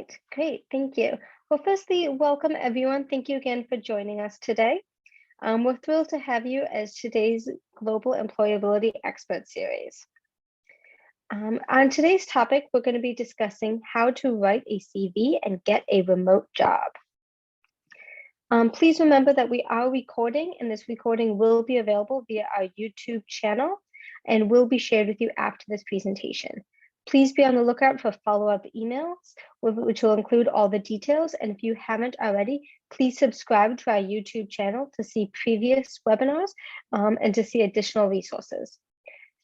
right, great, thank you. Well, firstly, welcome everyone. Thank you again for joining us today. We're thrilled to have you as today's Global Employability Expert Series. On today's topic, we're going to be discussing how to write a CV and get a remote job. Please remember that we are recording, and this recording will be available via our YouTube channel and will be shared with you after this presentation. Please be on the lookout for follow-up emails, which will include all the details. And if you haven't already, please subscribe to our YouTube channel to see previous webinars and to see additional resources.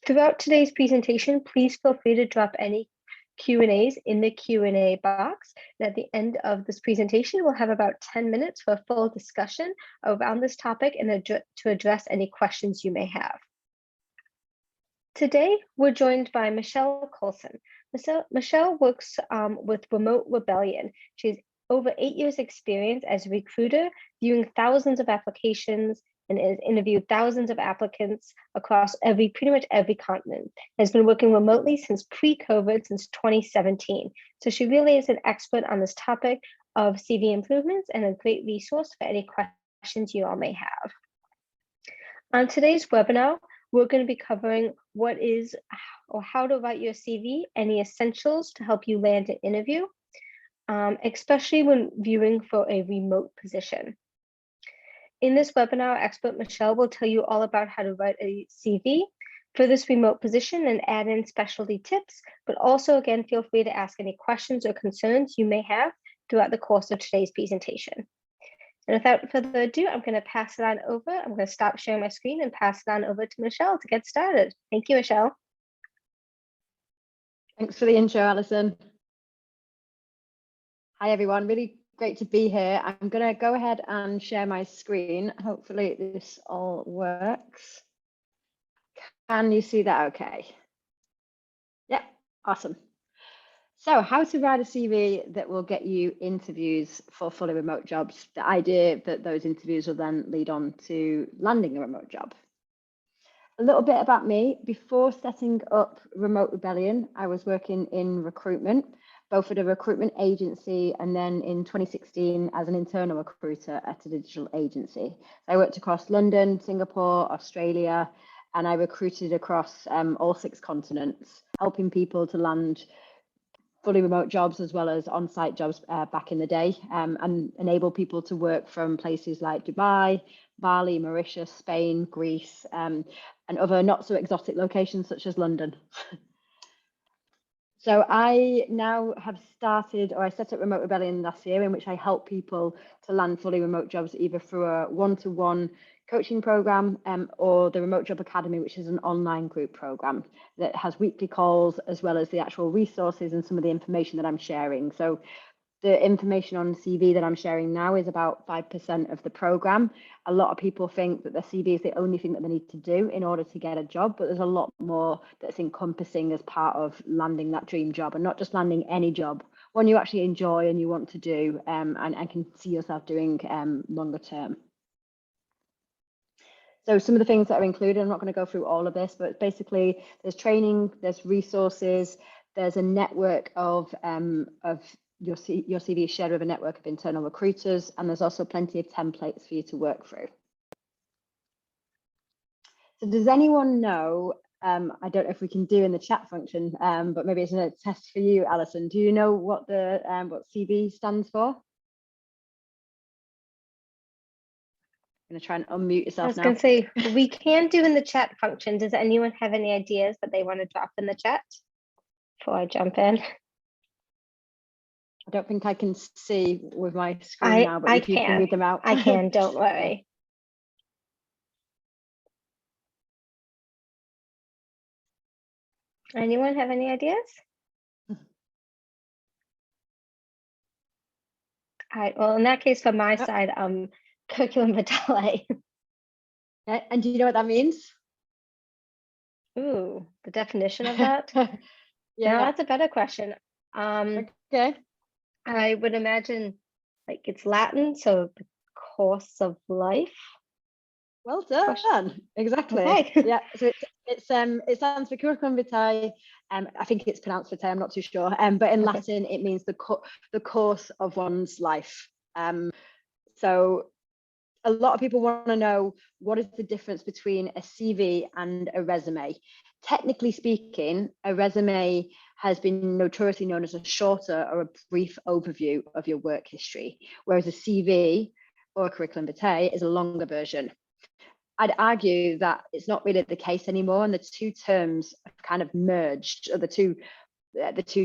Throughout today's presentation, please feel free to drop any Q&As in the Q&A box. And at the end of this presentation, we'll have about 10 minutes for a full discussion around this topic and to address any questions you may have. Today, we're joined by Michelle Coulson. Michelle works with Remote Rebellion. She has over 8 years experience as a recruiter, viewing thousands of applications and has interviewed thousands of applicants across pretty much every continent. Has been working remotely since pre-COVID, since 2017. So she really is an expert on this topic of CV improvements and a great resource for any questions you all may have. On today's webinar, we're going to be covering what is or how to write your CV, any essentials to help you land an interview, especially when viewing for a remote position. In this webinar, expert Michelle will tell you all about how to write a CV for this remote position and add in specialty tips, but also, again, feel free to ask any questions or concerns you may have throughout the course of today's presentation. And without further ado, I'm going to pass it on over. I'm going to stop sharing my screen and pass it on over to Michelle to get started. Thank you, Michelle. Thanks for the intro, Alison. Hi, everyone. Really great to be here. I'm going to go ahead and share my screen. Hopefully this all works. Can you see that okay? Yeah, awesome. So how to write a CV that will get you interviews for fully remote jobs. The idea that those interviews will then lead on to landing a remote job. A little bit about me. Before setting up Remote Rebellion, I was working in recruitment, both at a recruitment agency and then in 2016 as an internal recruiter at a digital agency. I worked across London, Singapore, Australia, and I recruited across all 6 continents, helping people to land fully remote jobs as well as on-site jobs back in the day, and enable people to work from places like Dubai, Bali, Mauritius, Spain, Greece, and other not so exotic locations such as London. So I now have started, or I set up Remote Rebellion last year, in which I help people to land fully remote jobs either through a one-to-one coaching program or the Remote Job Academy, which is an online group program that has weekly calls as well as the actual resources and some of the information that I'm sharing. So the information on CV that I'm sharing now is about 5% of the program. A lot of people think that the CV is the only thing that they need to do in order to get a job, but there's a lot more that's encompassing as part of landing that dream job, and not just landing any job, one you actually enjoy and you want to do and can see yourself doing longer term. So some of the things that are included, I'm not going to go through all of this, but basically there's training, there's resources, there's a network of your CV is shared with a network of internal recruiters, and there's also plenty of templates for you to work through. So does anyone know, I don't know if we can do in the chat function, but maybe it's a test for you, Alison. Do you know what the what CV stands for? I'm going to try and unmute yourself now. I was going to say, we can do in the chat function. Does anyone have any ideas that they want to drop in the chat before I jump in? I don't think I can see with my screen now, but if you can read them out. I can, don't worry. Anyone have any ideas? All right, well, in that case, from my side, curriculum vitae. And do you know what that means? Ooh, the definition of that? Yeah, no, that's a better question. Okay. I would imagine like it's Latin, so the course of life. Well question. done. Exactly. Okay. Yeah. So it stands for curriculum vitae. I think it's pronounced vitae. I'm not too sure. But in Okay. Latin, it means the course of one's life. So a lot of people want to know, what is the difference between a CV and a resume? Technically speaking, a resume has been notoriously known as a shorter or a brief overview of your work history, whereas a CV or a curriculum vitae is a longer version. I'd argue that it's not really the case anymore, and the two terms have kind of merged, or the two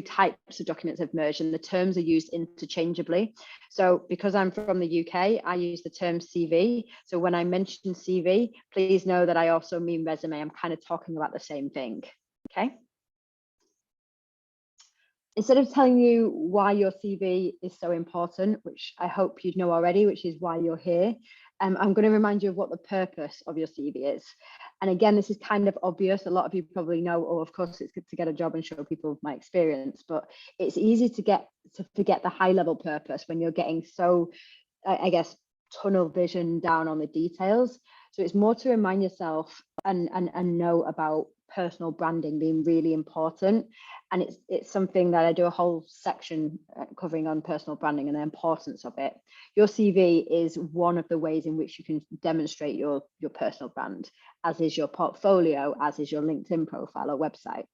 types of documents have merged, and the terms are used interchangeably. So because I'm from the UK, I use the term CV. So when I mention CV, please know that I also mean resume. I'm kind of talking about the same thing. Okay. Instead of telling you why your CV is so important, which I hope you know already, which is why you're here, I'm going to remind you of what the purpose of your CV is. And again, this is kind of obvious. A lot of you probably know, oh, of course, it's good to get a job and show people my experience, but it's easy to forget the high level purpose when you're getting so, I guess, tunnel vision down on the details. So it's more to remind yourself and know about personal branding being really important. And it's something that I do a whole section covering on personal branding and the importance of it. Your CV is one of the ways in which you can demonstrate your personal brand, as is your portfolio, as is your LinkedIn profile or website.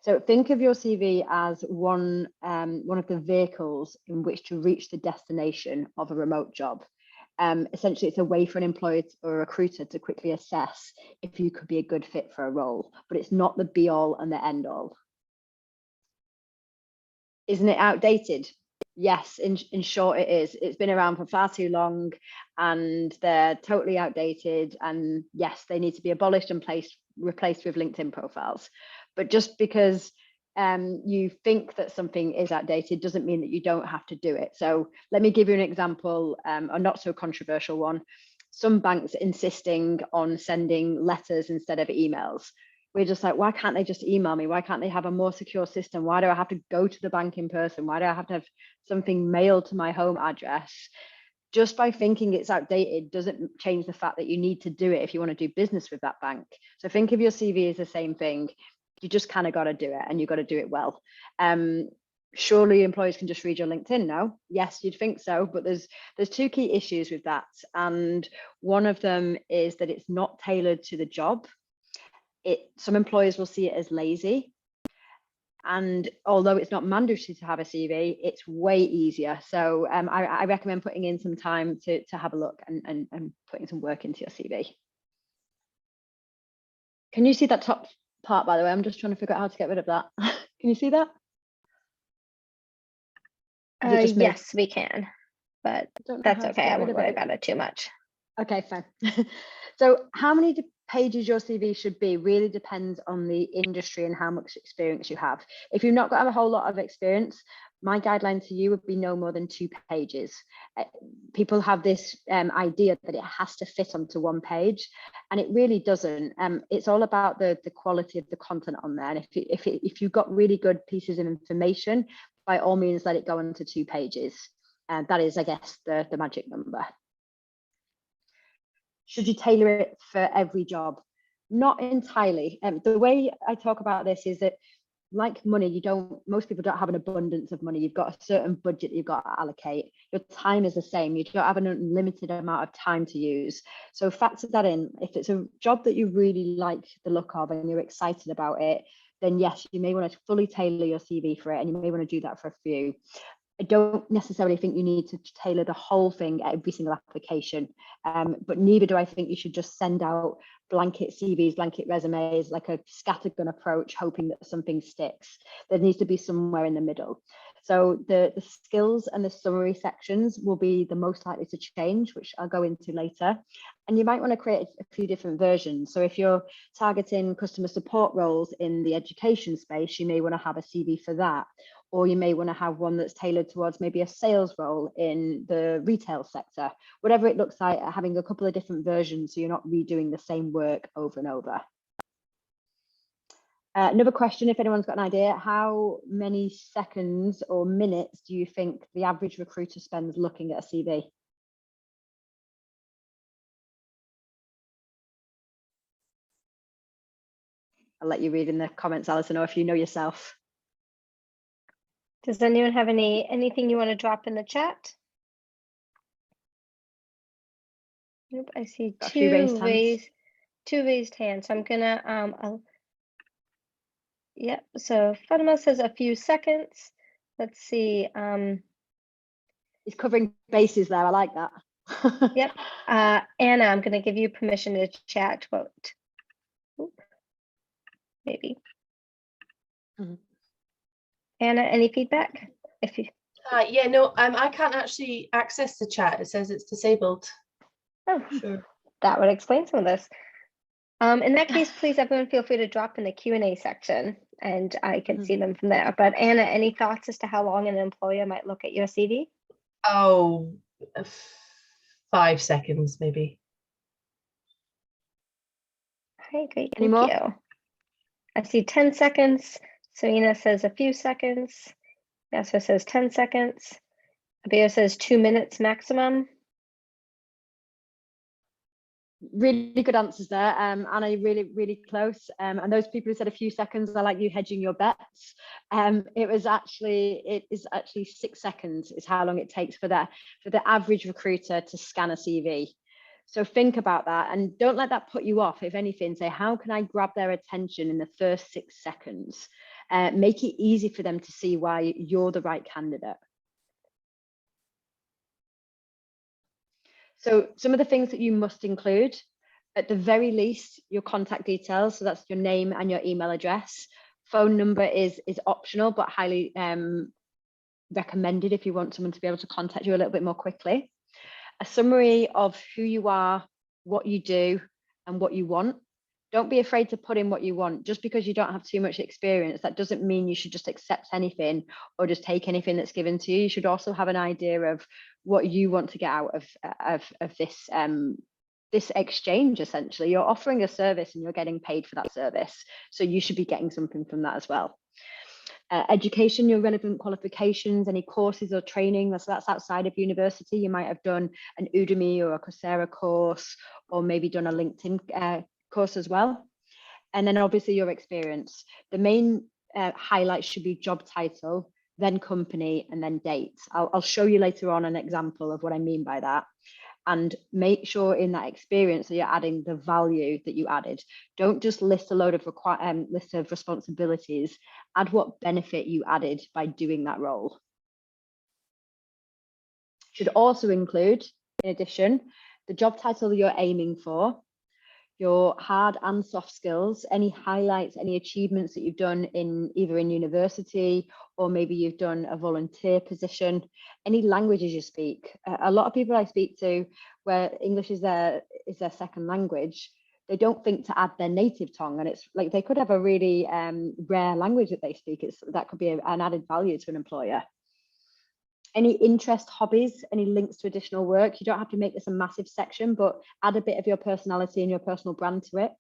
So think of your CV as one of the vehicles in which to reach the destination of a remote job. Essentially, it's a way for an employer or a recruiter to quickly assess if you could be a good fit for a role, but it's not the be all and the end all. Isn't it outdated? Yes, in short, it is. It's been around for far too long and they're totally outdated. And yes, they need to be abolished and replaced with LinkedIn profiles. But just because you think that something is outdated doesn't mean that you don't have to do it. So let me give you an example, a not so controversial one. Some banks insisting on sending letters instead of emails. We're just like, why can't they just email me? Why can't they have a more secure system? Why do I have to go to the bank in person? Why do I have to have something mailed to my home address? Just by thinking it's outdated doesn't change the fact that you need to do it if you want to do business with that bank. So think of your CV as the same thing. You just kind of got to do it, and you've got to do it well. Surely employers can just read your LinkedIn now. Yes, you'd think so, but there's two key issues with that. And one of them is that it's not tailored to the job. Some employers will see it as lazy. And although it's not mandatory to have a CV, it's way easier. So I recommend putting in some time to have a look and putting some work into your CV. Can you see that top part, by the way? I'm just trying to figure out how to get rid of that. Can you see that? Yes, we can, but that's okay. I won't worry it. about it too much. Okay, fine. So how many pages your CV should be really depends on the industry and how much experience you have. If you've not got a whole lot of experience, my guideline to you would be no more than 2 pages. People have this idea that it has to fit onto 1 page, and it really doesn't. It's all about the quality of the content on there. And if you've got really good pieces of information, by all means, let it go into 2 pages. And that is, I guess, the magic number. Should you tailor it for every job? Not entirely. The way I talk about this is that, like money, most people don't have an abundance of money. You've got a certain budget you've got to allocate. Your time is the same. You don't have an unlimited amount of time to use. So factor that in. If it's a job that you really like the look of and you're excited about it, then yes, you may want to fully tailor your CV for it, and you may want to do that for a few. I don't necessarily think you need to tailor the whole thing at every single application, but neither do I think you should just send out blanket CVs, blanket resumes, like a scattergun approach, hoping that something sticks. There needs to be somewhere in the middle. So the skills and the summary sections will be the most likely to change, which I'll go into later. And you might want to create a few different versions. So if you're targeting customer support roles in the education space, you may want to have a CV for that. Or you may want to have one that's tailored towards maybe a sales role in the retail sector. Whatever it looks like, having a couple of different versions so you're not redoing the same work over and over. Another question, if anyone's got an idea, how many seconds or minutes do you think the average recruiter spends looking at a CV? I'll let you read in the comments, Alison, or if you know yourself. Does anyone have anything you want to drop in the chat? Nope, I see two raised hands. So I'm gonna yep. So Fatima says a few seconds. Let's see. He's covering bases there. I like that. Yep. Anna, I'm gonna give you permission to chat. Maybe. Anna, any feedback? If you. Yeah, no, I can't actually access the chat. It says it's disabled. Oh, sure. That would explain some of this. In that case, please, everyone, feel free to drop in the Q&A section, and I can see them from there. But Anna, any thoughts as to how long an employer might look at your CV? Oh, 5 seconds, maybe. Okay, great. Any Thank more? you. I see 10 seconds. Serena says a few seconds. Yasser says 10 seconds. Abir says 2 minutes maximum. Really good answers there. Anna, you're really, really close. And those people who said a few seconds, I like you hedging your bets. It is actually 6 seconds is how long it takes for the average recruiter to scan a CV. So think about that and don't let that put you off. If anything, say, how can I grab their attention in the first 6 seconds? Make it easy for them to see why you're the right candidate. So some of the things that you must include, at the very least, your contact details. So that's your name and your email address. Phone number is optional, but highly recommended if you want someone to be able to contact you a little bit more quickly. A summary of who you are, what you do, and what you want. Don't be afraid to put in what you want. Just because you don't have too much experience, that doesn't mean you should just accept anything or just take anything that's given to you. You should also have an idea of what you want to get out of this exchange. Essentially, you're offering a service and you're getting paid for that service, so you should be getting something from that as well. Education, your relevant qualifications, any courses or training that's outside of university. You might have done an Udemy or a Coursera course, or maybe done a LinkedIn course as well. And then obviously your experience. The main highlights should be job title, then company, and then dates. I'll show you later on an example of what I mean by that. And make sure in that experience that you're adding the value that you added. Don't just list a load of list of responsibilities. Add what benefit you added by doing that role. Should also include, in addition, the job title that you're aiming for, your hard and soft skills, any highlights, any achievements that you've done either in university, or maybe you've done a volunteer position, any languages you speak. A lot of people I speak to where English is their second language, they don't think to add their native tongue, and it's like they could have a really rare language that they speak. That could be an added value to an employer. Any interest, hobbies, any links to additional work. You don't have to make this a massive section, but add a bit of your personality and your personal brand to it.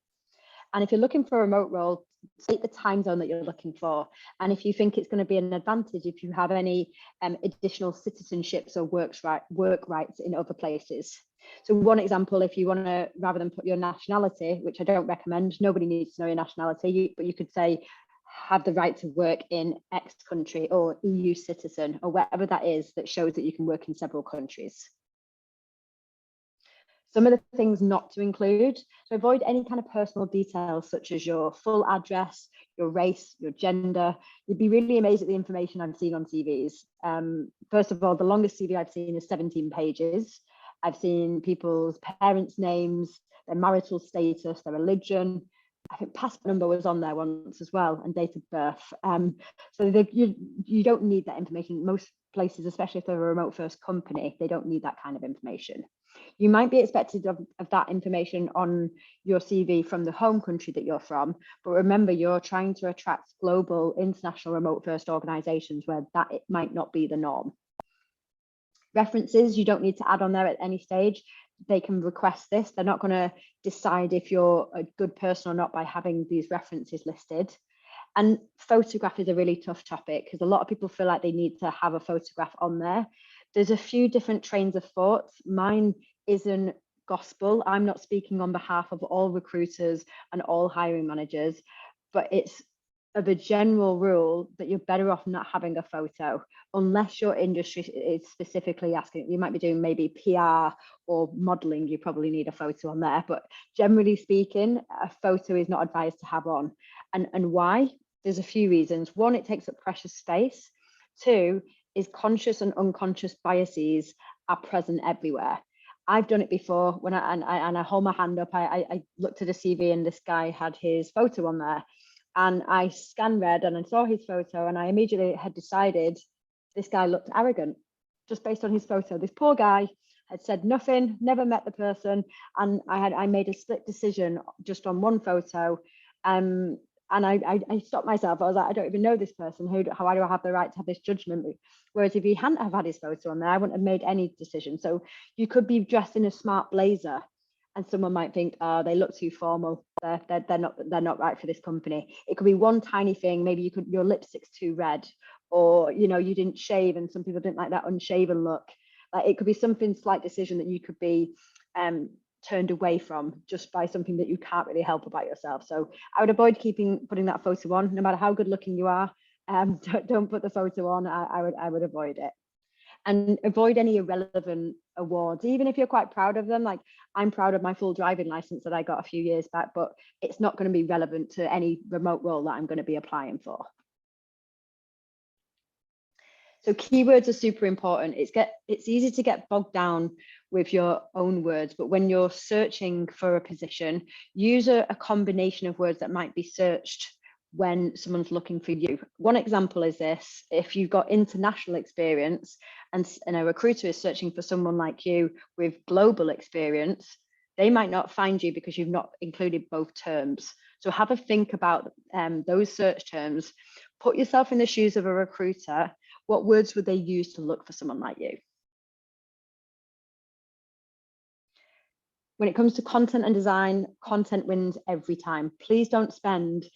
And if you're looking for a remote role, state the time zone that you're looking for. And if you think it's going to be an advantage, if you have any additional citizenships or work rights in other places. So one example, if you want to, rather than put your nationality, which I don't recommend, nobody needs to know your nationality, but you could say, have the right to work in X country, or EU citizen, or whatever that is that shows that you can work in several countries. Some of the things not to include, so avoid any kind of personal details such as your full address, your race, your gender. You'd be really amazed at the information I've seen on CVs. First of all, the longest CV I've seen is 17 pages. I've seen people's parents' names, their marital status, their religion. I think passport number was on there once as well, and date of birth. So you don't need that information. Most places, especially if they're a remote first company, they don't need that kind of information. You might be expected of that information on your CV from the home country that you're from, but remember, you're trying to attract global, international remote first organizations where it might not be the norm. References, you don't need to add on there at any stage. They can request this. They're not going to decide if you're a good person or not by having these references listed. And photograph is a really tough topic because a lot of people feel like they need to have a photograph on there. There's a few different trains of thoughts. Mine isn't gospel. I'm not speaking on behalf of all recruiters and all hiring managers. but it's of a general rule that you're better off not having a photo unless your industry is specifically asking. You might be doing maybe PR or modeling, you probably need a photo on there, but generally speaking, a photo is not advised to have on. And why? There's a few reasons. One, it takes up precious space. Two, is conscious and unconscious biases are present everywhere. I've done it before when I hold my hand up, I looked at a CV and this guy had his photo on there. And I scanned read and I saw his photo and I immediately had decided this guy looked arrogant just based on his photo. This poor guy had said nothing, never met the person. And I made a split decision just on one photo. And I stopped myself. I was like, I don't even know this person. How do I have the right to have this judgment? Whereas if he hadn't have had his photo on there, I wouldn't have made any decision. So you could be dressed in a smart blazer and someone might think, oh, they look too formal. They're not right for this company. It could be one tiny thing. Maybe your lipstick's too red, or you didn't shave, and some people didn't like that unshaven look. Like it could be something slight decision that you could be turned away from just by something that you can't really help about yourself. So I would avoid putting that photo on, no matter how good looking you are. Don't put the photo on. I would avoid it. And avoid any irrelevant awards, even if you're quite proud of them. Like I'm proud of my full driving license that I got a few years back, but it's not going to be relevant to any remote role that I'm going to be applying for. So keywords are super important. It's easy to get bogged down with your own words, but when you're searching for a position, use a combination of words that might be searched when someone's looking for you. One example is this: if you've got international experience and a recruiter is searching for someone like you with global experience, they might not find you because you've not included both terms. So have a think about those search terms. Put yourself in the shoes of a recruiter. What words would they use to look for someone like you? When it comes to content and design, content wins every time. Please don't spend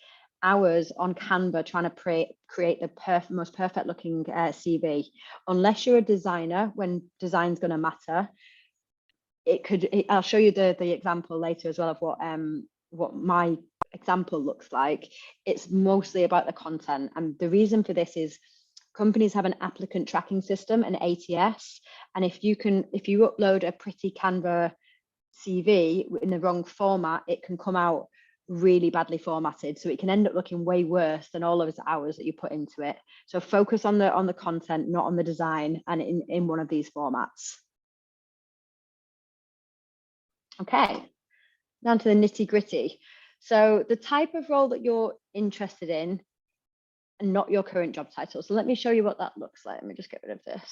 hours on Canva trying to create the most perfect looking CV. Unless you're a designer, when design's going to matter, I'll show you the example later as well of what my example looks like. It's mostly about the content, and the reason for this is companies have an applicant tracking system, an ATS, and if you upload a pretty Canva CV in the wrong format, it can come out really badly formatted, so it can end up looking way worse than all of those hours that you put into it. So focus on the content, not on the design, and in one of these formats. Okay, down to the nitty gritty. So the type of role that you're interested in and not your current job title. So let me show you what that looks like. Let me just get rid of this.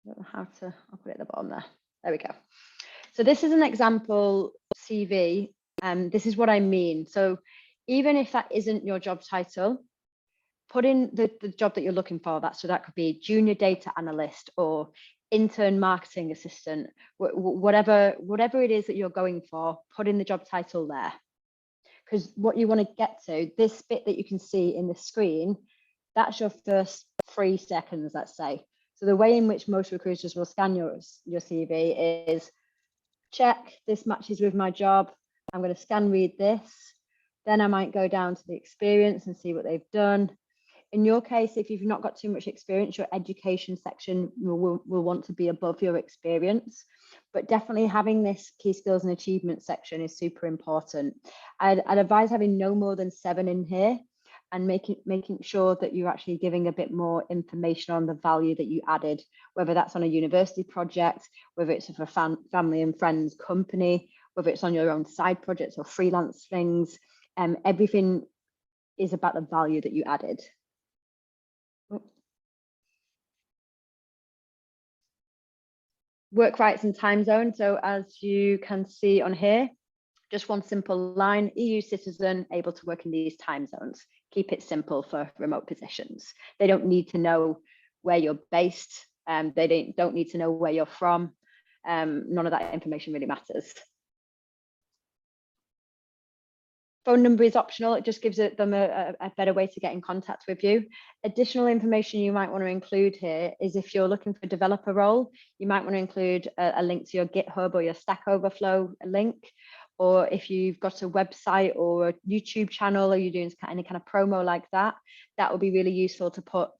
I don't know how to, I'll put it at the bottom there. There we go. So this is an example CV, and this is what I mean. So even if that isn't your job title, put in the job that you're looking for. So that could be junior data analyst or intern marketing assistant, whatever it is that you're going for, put in the job title there. Because what you want to get to, this bit that you can see in the screen, that's your first 3 seconds, let's say. So the way in which most recruiters will scan your CV is, check, this matches with my job. I'm going to scan read this. Then I might go down to the experience and see what they've done. In your case, if you've not got too much experience, your education section will want to be above your experience. But definitely having this key skills and achievements section is super important. I'd advise having no more than 7 in here, and making sure that you're actually giving a bit more information on the value that you added, whether that's on a university project, whether it's for family and friends company, whether it's on your own side projects or freelance things. Everything is about the value that you added. Work rights and time zone. So as you can see on here, just one simple line: EU citizen, able to work in these time zones. Keep it simple for remote positions. They don't need to know where you're based. They don't need to know where you're from. None of that information really matters. Phone number is optional. It just gives them a better way to get in contact with you. Additional information you might want to include here is if you're looking for a developer role, you might want to include a link to your GitHub or your Stack Overflow link. or if you've got a website or a YouTube channel, or you're doing any kind of promo like that, that would be really useful to put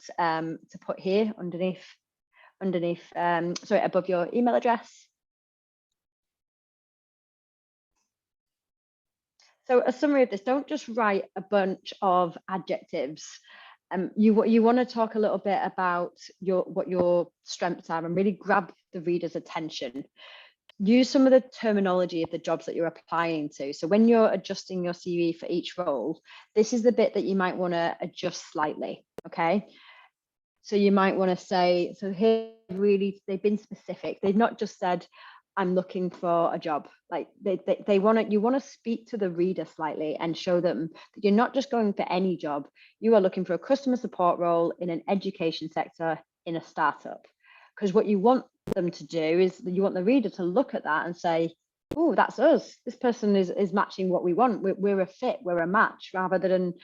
here underneath, sorry, above your email address. So a summary of this, don't just write a bunch of adjectives. You want to talk a little bit about what your strengths are and really grab the reader's attention. Use some of the terminology of the jobs that you're applying to. So when you're adjusting your CV for each role, this is the bit that you might want to adjust slightly, okay? So you might want to say, so here really, they've been specific. They've not just said, I'm looking for a job. Like you want to speak to the reader slightly and show them that you're not just going for any job. You are looking for a customer support role in an education sector in a startup. Because what you want them to do is you want the reader to look at that and say, oh, that's us. This person is matching what we want. We're a fit, we're a match, rather than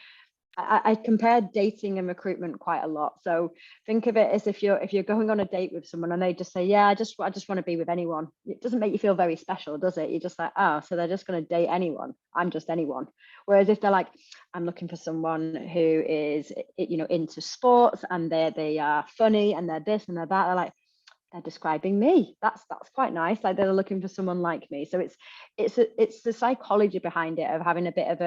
I compare dating and recruitment quite a lot. So think of it as if you're going on a date with someone and they just say, yeah, I just want to be with anyone. It doesn't make you feel very special, does it? You're just like, oh, so they're just going to date anyone. I'm just anyone. Whereas if they're like, I'm looking for someone who is, into sports, and they are funny and they're this and they're that, they're like, they're describing me. That's quite nice. Like they're looking for someone like me. So it's the psychology behind it, of having a bit of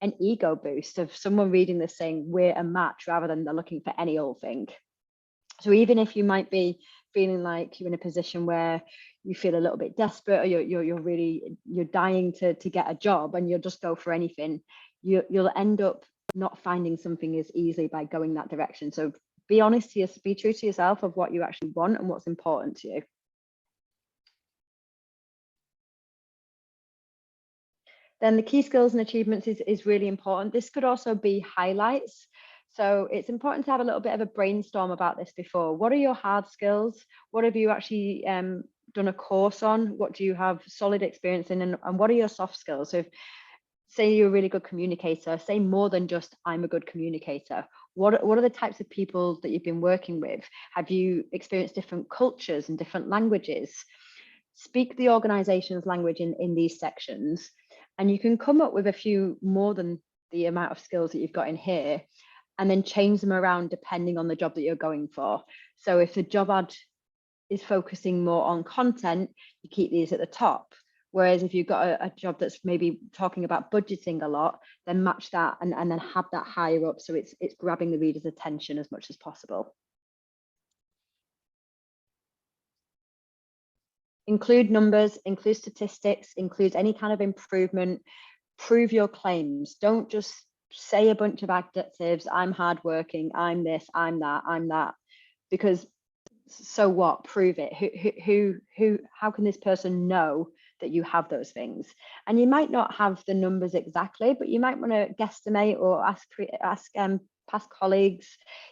an ego boost, of someone reading this saying we're a match, rather than they're looking for any old thing. So even if you might be feeling like you're in a position where you feel a little bit desperate, or you're dying to get a job, and you'll just go for anything, you'll end up not finding something as easily by going that direction. So be honest to yourself, be true to yourself of what you actually want and what's important to you. Then the key skills and achievements is really important. This could also be highlights. So it's important to have a little bit of a brainstorm about this before. What are your hard skills? What have you actually done a course on? What do you have solid experience in? And what are your soft skills? So say you're a really good communicator, say more than just I'm a good communicator. What are the types of people that you've been working with? Have you experienced different cultures and different languages? Speak the organization's language in these sections, and you can come up with a few more than the amount of skills that you've got in here, and then change them around depending on the job that you're going for. So if the job ad is focusing more on content, you keep these at the top. Whereas if you've got a job that's maybe talking about budgeting a lot, then match that and then have that higher up, so it's grabbing the reader's attention as much as possible. Include numbers, include statistics, include any kind of improvement, prove your claims. Don't just say a bunch of adjectives, I'm hardworking, I'm this, I'm that, because so what? Prove it. How can this person know that you have those things? And you might not have the numbers exactly, but you might want to guesstimate or ask past colleagues,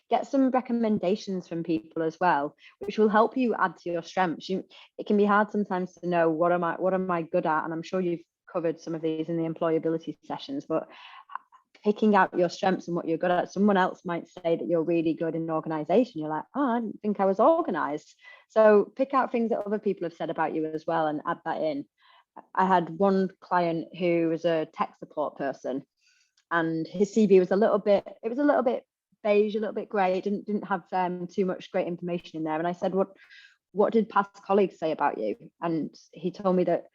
get some recommendations from people as well, which will help you add to your strengths. It can be hard sometimes to know what am I good at, and I'm sure you've covered some of these in the employability sessions, but picking out your strengths and what you're good at. Someone else might say that you're really good in organization. You're like, oh, I didn't think I was organized. So pick out things that other people have said about you as well and add that in. I had one client who was a tech support person, and his CV was a little bit beige, a little bit grey. It didn't have too much great information in there. And I said, what did past colleagues say about you? And he told me that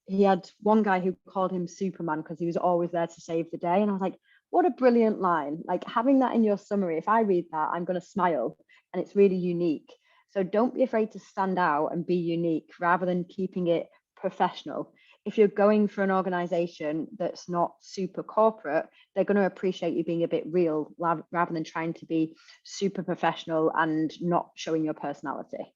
he had one guy who called him Superman because he was always there to save the day. And I was like, what a brilliant line. Like, having that in your summary, if I read that, I'm going to smile, and it's really unique. So don't be afraid to stand out and be unique, rather than keeping it professional. If you're going for an organization that's not super corporate, they're going to appreciate you being a bit real, rather than trying to be super professional and not showing your personality.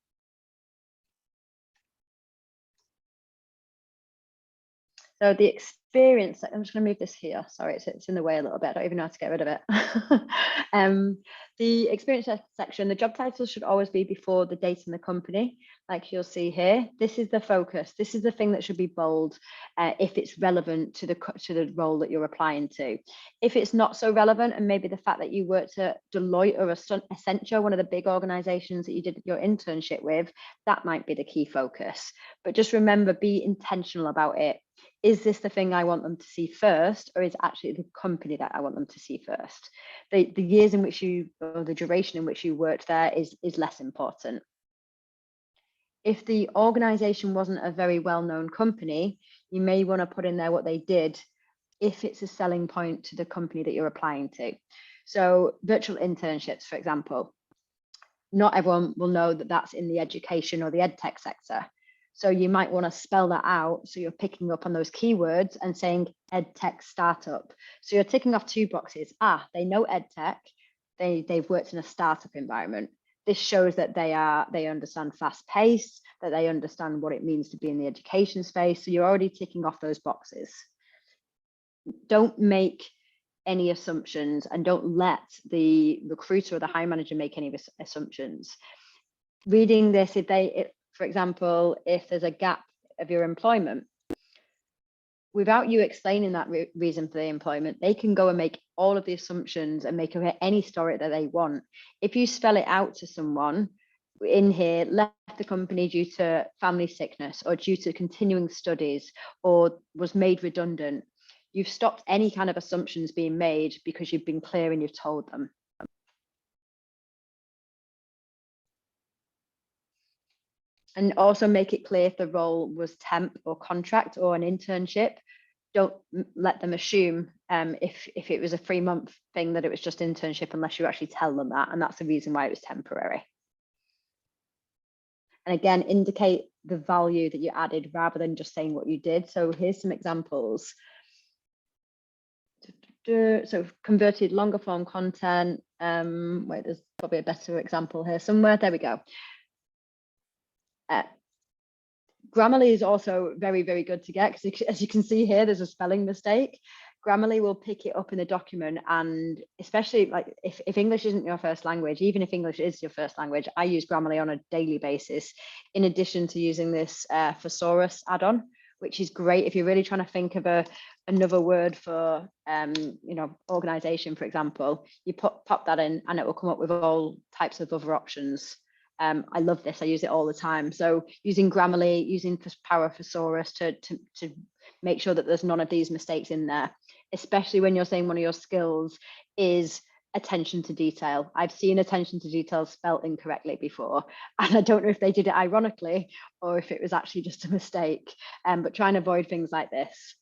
So the experience, I'm just going to move this here. Sorry, it's in the way a little bit. I don't even know how to get rid of it. The experience section, the job title should always be before the date and the company, like you'll see here. This is the focus. This is the thing that should be bold if it's relevant to the role that you're applying to. If it's not so relevant, and maybe the fact that you worked at Deloitte or Accenture, one of the big organizations that you did your internship with, that might be the key focus. But just remember, be intentional about it. Is this the thing I want them to see first, or is it actually the company that I want them to see first? The years in which you, or the duration in which you worked there is less important. If the organization wasn't a very well-known company, you may want to put in there what they did if it's a selling point to the company that you're applying to. So virtual internships, for example, not everyone will know that that's in the education or the ed tech sector. So you might want to spell that out so you're picking up on those keywords and saying ed tech startup. So you're ticking off 2 boxes. They know ed tech, they've worked in a startup environment. This shows that they understand fast pace, that they understand what it means to be in the education space. So you're already ticking off those boxes. Don't make any assumptions, and don't let the recruiter or the hiring manager make any assumptions. Reading this, for example, if there's a gap of your employment, without you explaining that reason for the employment, they can go and make all of the assumptions and make any story that they want. If you spell it out to someone in here, left the company due to family sickness or due to continuing studies or was made redundant, you've stopped any kind of assumptions being made because you've been clear and you've told them. And also make it clear if the role was temp or contract or an internship. Don't let them assume if it was a 3-month thing that it was just internship, unless you actually tell them that, and that's the reason why it was temporary. And again, indicate the value that you added rather than just saying what you did. So here's some examples. So converted longer form content. Wait, there's probably a better example here somewhere. There we go. Grammarly is also very, very good to get, because as you can see here, there's a spelling mistake. Grammarly will pick it up in the document, and especially like if English isn't your first language, even if English is your first language, I use Grammarly on a daily basis, in addition to using this thesaurus add-on, which is great if you're really trying to think of another word for organization, for example. You pop that in and it will come up with all types of other options. I love this. I use it all the time. So using Grammarly, using Power Thesaurus to make sure that there's none of these mistakes in there, especially when you're saying one of your skills is attention to detail. I've seen attention to detail spelt incorrectly before, and I don't know if they did it ironically or if it was actually just a mistake, but try and avoid things like this.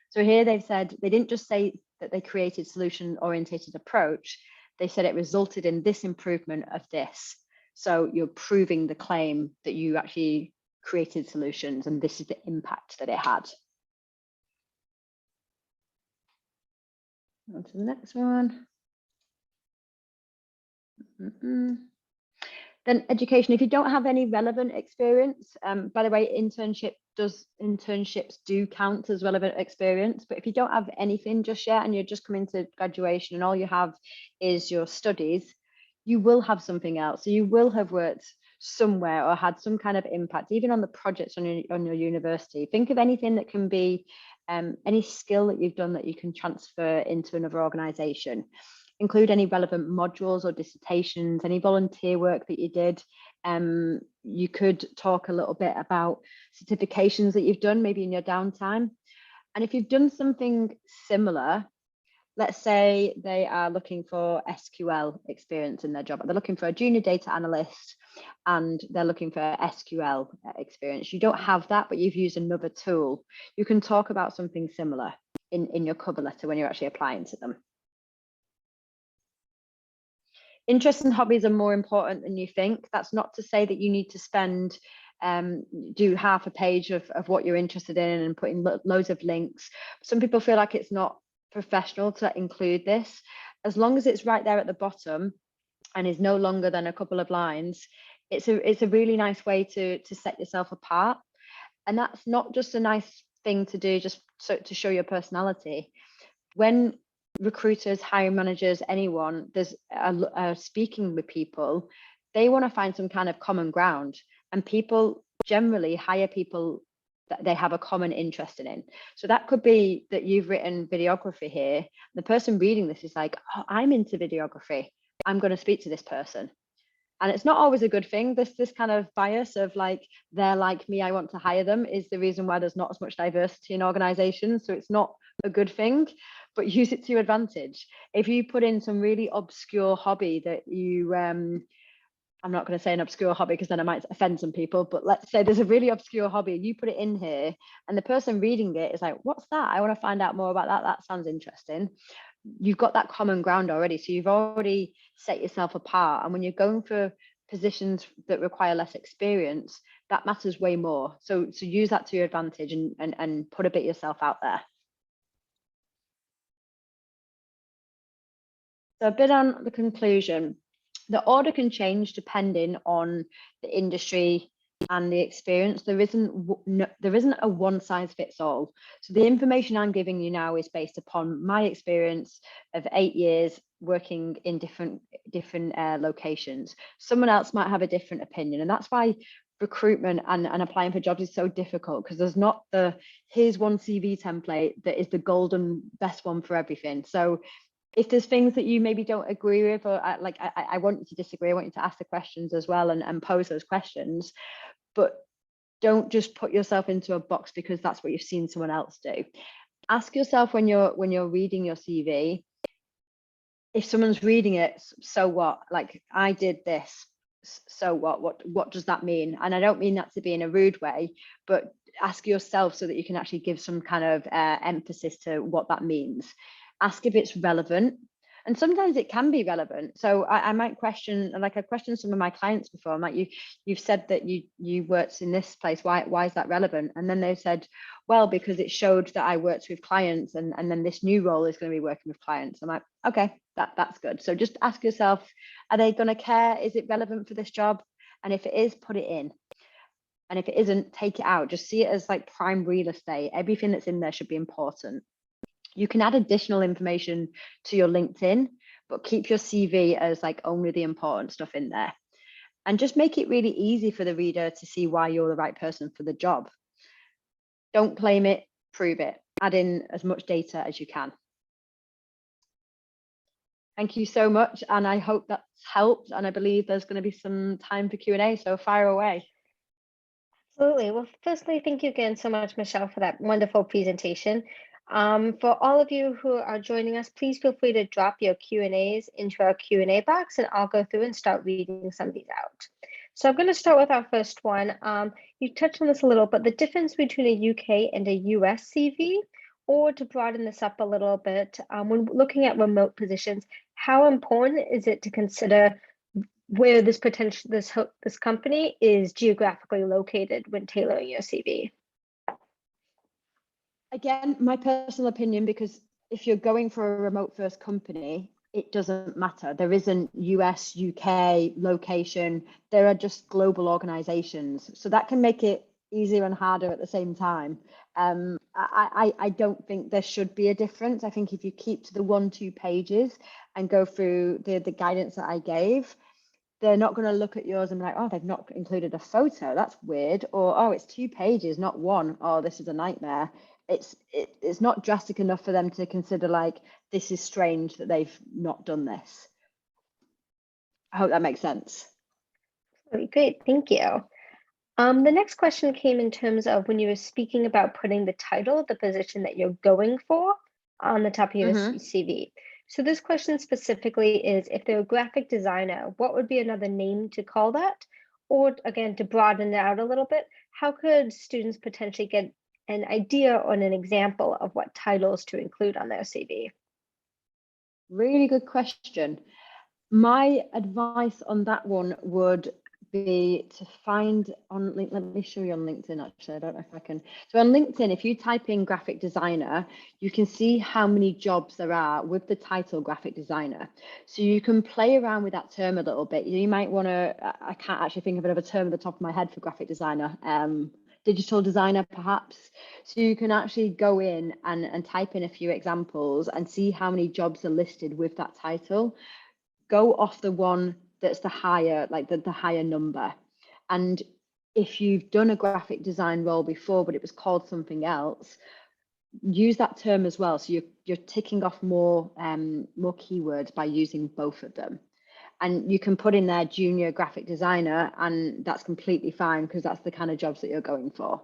So here they've said, they didn't just say that they created solution-oriented approach, they said it resulted in this improvement of this. So you're proving the claim that you actually created solutions, and this is the impact that it had. On to the next one. Then education. If you don't have any relevant experience, by the way, internships do count as relevant experience, but if you don't have anything just yet and you're just coming to graduation and all you have is your studies, you will have something else. So you will have worked somewhere or had some kind of impact, even on the projects on your university. Think of anything that can be any skill that you've done that you can transfer into another organization. Include any relevant modules or dissertations, any volunteer work that you did. You could talk a little bit about certifications that you've done, maybe in your downtime. And if you've done something similar, let's say they are looking for SQL experience in their job. They're looking for a junior data analyst and they're looking for SQL experience. You don't have that, but you've used another tool. You can talk about something similar in your cover letter when you're actually applying to them. Interests and hobbies are more important than you think. That's not to say that you need to do half a page of what you're interested in and putting loads of links. Some people feel like it's not professional to include this. As long as it's right there at the bottom and is no longer than a couple of lines, it's a really nice way to set yourself apart. And that's not just a nice thing to do just to show your personality. When recruiters, hiring managers, anyone, there's speaking with people, they want to find some kind of common ground, and people generally hire people that they have a common interest in. So that could be that you've written videography here. The person reading this is like, oh, I'm into videography. I'm going to speak to this person. And it's not always a good thing. This kind of bias of like, they're like me, I want to hire them, is the reason why there's not as much diversity in organizations. So it's not a good thing, but use it to your advantage. If you put in some really obscure hobby that you, I'm not going to say an obscure hobby because then I might offend some people, but let's say there's a really obscure hobby and you put it in here and the person reading it is like, what's that? I want to find out more about that. That sounds interesting. You've got that common ground already. So you've already set yourself apart. And when you're going for positions that require less experience, that matters way more. So use that to your advantage and put a bit yourself out there. So a bit on the conclusion. The order can change depending on the industry and the experience. There isn't a one size fits all. So the information I'm giving you now is based upon my experience of 8 years working in different locations. Someone else might have a different opinion, and that's why recruitment and applying for jobs is so difficult, because there's not the here's one CV template that is the golden best one for everything. So if there's things that you maybe don't agree with, or I want you to disagree, I want you to ask the questions as well and pose those questions, but don't just put yourself into a box because that's what you've seen someone else do. Ask yourself when you're reading your CV, if someone's reading it, so what? Like, I did this, so what does that mean? And I don't mean that to be in a rude way, but ask yourself so that you can actually give some kind of emphasis to what that means. Ask if it's relevant, and sometimes it can be relevant. So I might question, like I questioned some of my clients before. I'm like, you've said that you worked in this place. Why is that relevant? And then they said, well, because it showed that I worked with clients, and then this new role is going to be working with clients. I'm like, okay, that's good. So just ask yourself, are they going to care? Is it relevant for this job? And if it is, put it in. And if it isn't, take it out. Just see it as like prime real estate. Everything that's in there should be important. You can add additional information to your LinkedIn, but keep your CV as like only the important stuff in there. And just make it really easy for the reader to see why you're the right person for the job. Don't claim it, prove it. Add in as much data as you can. Thank you so much. And I hope that's helped. And I believe there's going to be some time for Q&A, so fire away. Absolutely. Well, firstly, thank you again so much, Michelle, for that wonderful presentation. For all of you who are joining us, please feel free to drop your Q&As into our Q&A box, and I'll go through and start reading some of these out. So I'm going to start with our first one. You touched on this a little, but the difference between a UK and a US CV, or to broaden this up a little bit, when looking at remote positions, how important is it to consider where this company is geographically located when tailoring your CV? Again, my personal opinion, because if you're going for a remote first company, it doesn't matter. There isn't US, UK location. There are just global organizations. So that can make it easier and harder at the same time. I don't think there should be a difference. I think if you keep to the 1-2 pages and go through the guidance that I gave, they're not going to look at yours and be like, oh, they've not included a photo. That's weird. Or, oh, it's 2 pages, not 1. Oh, this is a nightmare. It's not drastic enough for them to consider like, this is strange that they've not done this. I hope that makes sense. Really great, thank you. The next question came in terms of when you were speaking about putting the title of the position that you're going for on the top of your CV. So this question specifically is, if they're a graphic designer, what would be another name to call that? Or again, to broaden it out a little bit, how could students potentially get an idea or an example of what titles to include on their CV? Really good question. My advice on that one would be to find on LinkedIn. Let me show you on LinkedIn, actually. I don't know if I can. So on LinkedIn, if you type in graphic designer, you can see how many jobs there are with the title graphic designer. So you can play around with that term a little bit. You might want to, I can't actually think of another term at the top of my head for graphic designer. Digital designer, perhaps. So you can actually go in and type in a few examples and see how many jobs are listed with that title. Go off the one that's the higher, like the higher number. And if you've done a graphic design role before, but it was called something else, use that term as well. So you're ticking off more keywords by using both of them. And you can put in there junior graphic designer, and that's completely fine because that's the kind of jobs that you're going for.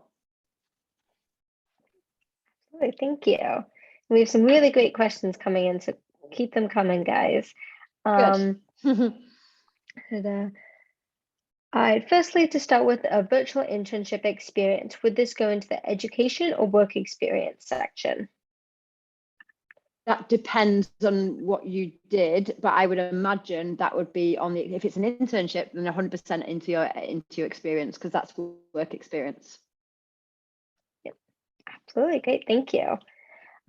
Absolutely, thank you. We have some really great questions coming in, so keep them coming, guys. Good. Firstly, to start with, a virtual internship experience, would this go into the education or work experience section? That depends on what you did, but I would imagine that would be on the, if it's an internship, then 100% into your experience, because that's work experience. Yep, absolutely, great, thank you.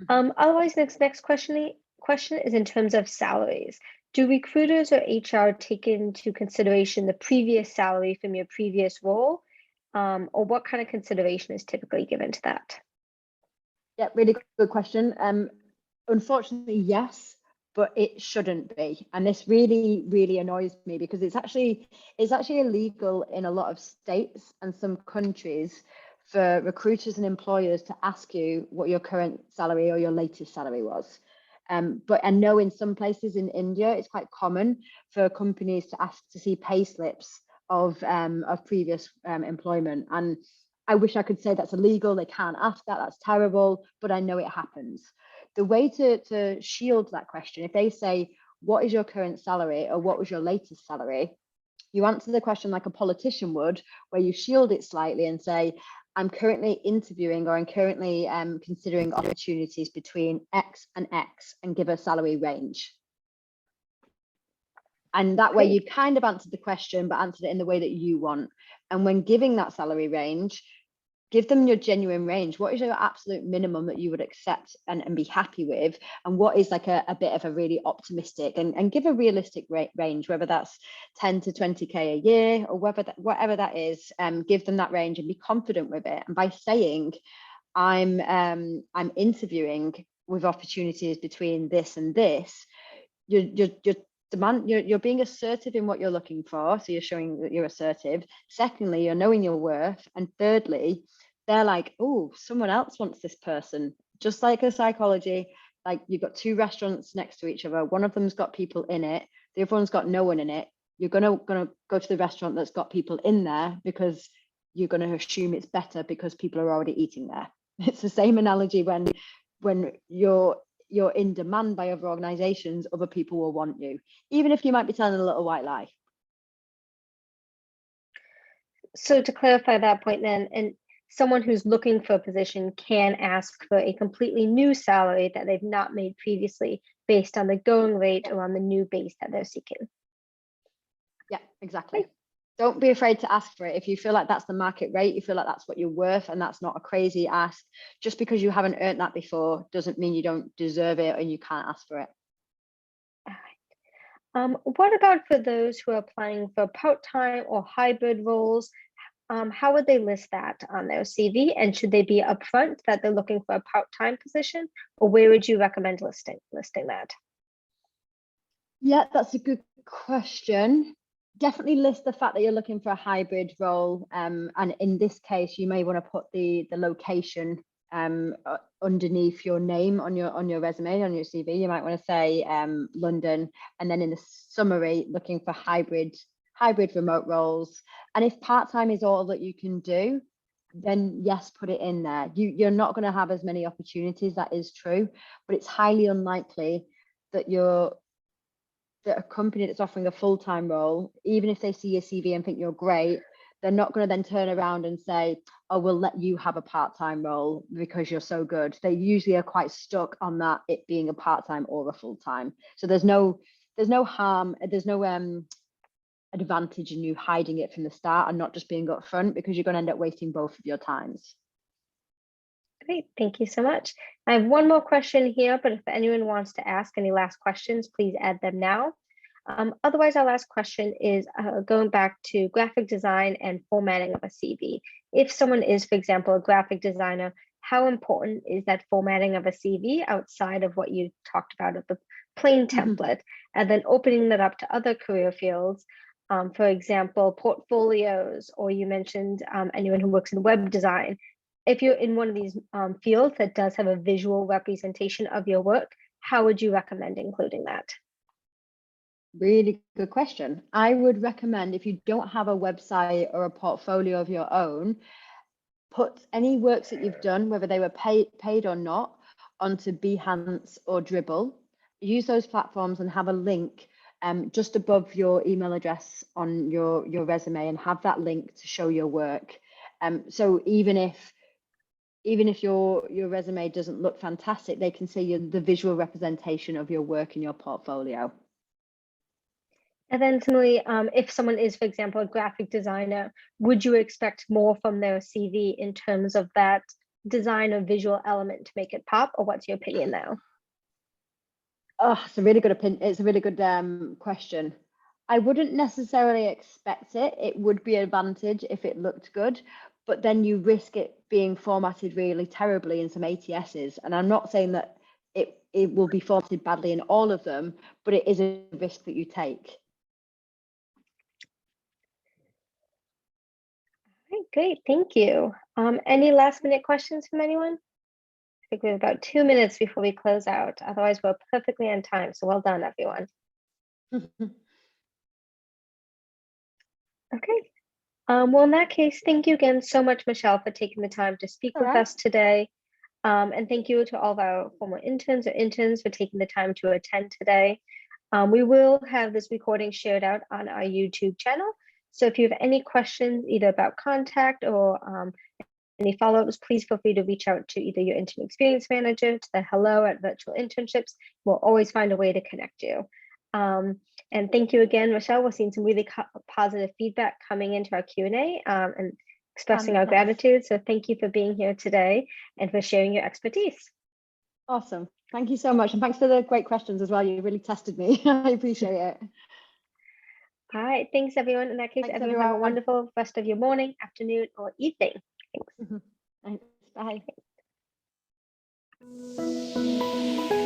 Otherwise, next question is in terms of salaries. Do recruiters or HR take into consideration the previous salary from your previous role, or what kind of consideration is typically given to that? Yeah, really good question. Unfortunately, yes, but it shouldn't be. And this really, really annoys me because it's actually illegal in a lot of states and some countries for recruiters and employers to ask you what your current salary or your latest salary was. But I know in some places in India, it's quite common for companies to ask to see pay slips of previous employment. And I wish I could say that's illegal. They can't ask that. That's terrible. But I know it happens. The way to shield that question, if they say, what is your current salary or what was your latest salary? You answer the question like a politician would, where you shield it slightly and say, I'm currently interviewing or I'm currently considering opportunities between X and X, and give a salary range. And that way you kind of answered the question, but answered it in the way that you want. And when giving that salary range, give them your genuine range. What is your absolute minimum that you would accept and be happy with? And what is like a bit of a really optimistic, and give a realistic range, whether that's 10 to 20K a year or whatever that is, give them that range and be confident with it. And by saying, I'm interviewing with opportunities between this and this, you're being assertive in what you're looking for. So you're showing that you're assertive. Secondly, you're knowing your worth. And thirdly, they're like, oh, someone else wants this person. Just like a psychology, like you've got two restaurants next to each other. One of them's got people in it. The other one's got no one in it. You're gonna go to the restaurant that's got people in there because you're gonna assume it's better because people are already eating there. It's the same analogy when you're in demand by other organizations, other people will want you, even if you might be telling a little white lie. So to clarify that point then, and someone who's looking for a position can ask for a completely new salary that they've not made previously based on the going rate or on the new base that they're seeking. Yeah, exactly. Don't be afraid to ask for it. If you feel like that's the market rate, you feel like that's what you're worth, and that's not a crazy ask. Just because you haven't earned that before doesn't mean you don't deserve it and you can't ask for it. All right. What about for those who are applying for part-time or hybrid roles? How would they list that on their CV? And should they be upfront that they're looking for a part-time position, or where would you recommend listing that? Yeah, that's a good question. Definitely list the fact that you're looking for a hybrid role. And in this case, you may want to put the location underneath your name on your resume, on your CV. You might want to say London, and then in the summary, looking for hybrid remote roles. And if part-time is all that you can do, then yes, put it in there. You're not going to have as many opportunities, that is true, but it's highly unlikely that a company that's offering a full-time role, even if they see your CV and think you're great, they're not going to then turn around and say, oh, we'll let you have a part-time role because you're so good. They usually are quite stuck on that, it being a part-time or a full-time. So there's no harm, there's no advantage in you hiding it from the start and not just being upfront, because you're going to end up wasting both of your times. Great, thank you so much. I have one more question here, but if anyone wants to ask any last questions, please add them now. Otherwise, our last question is going back to graphic design and formatting of a CV. If someone is, for example, a graphic designer, how important is that formatting of a CV outside of what you talked about of the plain template, and then opening that up to other career fields? For example, portfolios, or you mentioned anyone who works in web design. If you're in one of these fields that does have a visual representation of your work, how would you recommend including that? Really good question. I would recommend, if you don't have a website or a portfolio of your own, put any works that you've done, whether they were paid or not, onto Behance or Dribble. Use those platforms and have a link just above your email address on your resume, and have that link to show your work. So even if your resume doesn't look fantastic, they can see the visual representation of your work in your portfolio. And then similarly, if someone is, for example, a graphic designer, would you expect more from their CV in terms of that design or visual element to make it pop, or what's your opinion now? Oh, it's a really good opinion. It's a really good question. I wouldn't necessarily expect it. It would be an advantage if it looked good, but then you risk it being formatted really terribly in some ATSs. And I'm not saying that it will be formatted badly in all of them, but it is a risk that you take. Okay, great, thank you. Any last minute questions from anyone? I think we have about 2 minutes before we close out. Otherwise, we're perfectly on time. So well done, everyone. Okay. Well, in that case, thank you again so much, Michelle, for taking the time to speak with us today. And thank you to all of our former interns or interns for taking the time to attend today. We will have this recording shared out on our YouTube channel. So if you have any questions, either about contact or any follow-ups, please feel free to reach out to either your intern experience manager, to the hello@virtual internships. We'll always find a way to connect you. And thank you again, Michelle. We're seeing some really positive feedback coming into our Q&A and expressing our gratitude. So thank you for being here today and for sharing your expertise. Awesome. Thank you so much. And thanks for the great questions as well. You really tested me. I appreciate it. All right. Thanks, everyone. In that case, Thanks, everyone have a wonderful rest of your morning, afternoon, or evening. Thanks. Thanks. Bye.